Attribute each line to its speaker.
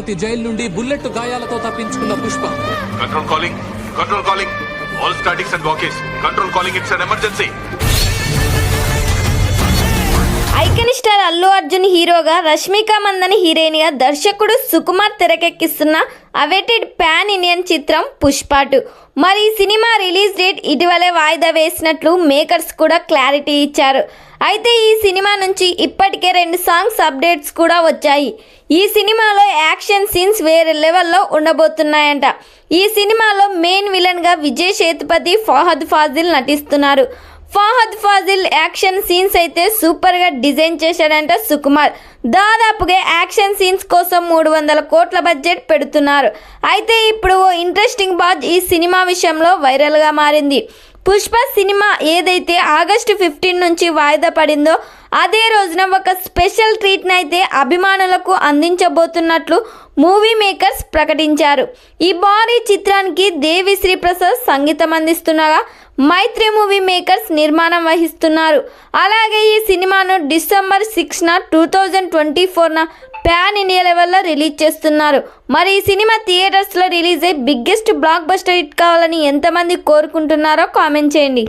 Speaker 1: పెట్టి జైలు నుండి బుల్లెట్ గాయాలతో తప్పించుకున్న Pushpa.
Speaker 2: Control calling all statics and walkies. Control calling, it's an emergency.
Speaker 3: Icon star Allu Arjun హీరోగా, రష్మిక మందన హీరోయిన్ గా దర్శకుడు సుకుమార్ తెరకెక్కిస్తున్న అవైటెడ్ పాన్ ఇండియన్ చిత్రం పుష్ప 2. మరి ఈ సినిమా రిలీజ్ డేట్ ఇటీవలే వాయిదా వేసినట్లు మేకర్స్ కూడా క్లారిటీ ఇచ్చారు. అయితే ఈ సినిమా నుంచి ఇప్పటికే 2 సాంగ్స్ అప్డేట్స్ కూడా వచ్చాయి. ఈ సినిమాలో యాక్షన్ సీన్స్ వేరే లెవెల్లో ఉండబోతున్నాయంట. ఈ సినిమాలో మెయిన్ విలన్ గా విజయ్ సేతుపతి, ఫహద్ ఫాజిల్ నటిస్తున్నారు. ఫహద్ ఫాజిల్ యాక్షన్ సీన్స్ అయితే సూపర్గా డిజైన్ చేశాడంట సుకుమార్. దాదాపుగా యాక్షన్ సీన్స్ కోసం 300 కోట్ల బడ్జెట్ పెడుతున్నారు. అయితే ఇప్పుడు ఓ ఇంట్రెస్టింగ్ బాజ్ ఈ సినిమా విషయంలో వైరల్గా మారింది. పుష్ప సినిమా ఏదైతే ఆగస్టు 15 నుంచి వాయిదా పడిందో అదే రోజున ఒక స్పెషల్ ట్రీట్ని అయితే అభిమానులకు అందించబోతున్నట్లు మూవీ మేకర్స్ ప్రకటించారు. ఈ భారీ చిత్రానికి దేవి శ్రీ ప్రసాద్ సంగీతం అందిస్తుండగా మైత్రి మూవీ మేకర్స్ నిర్మాణం వహిస్తున్నారు. అలాగే ఈ సినిమాను డిసెంబర్ 6న 2024న పాన్ ఇండియా లెవెల్లో రిలీజ్ చేస్తున్నారు. మరి ఈ సినిమా థియేటర్స్లో రిలీజ్ అయ్యి బిగ్గెస్ట్ బ్లాక్ బస్టర్ హిట్ కావాలని ఎంతమంది కోరుకుంటున్నారో కామెంట్ చేయండి.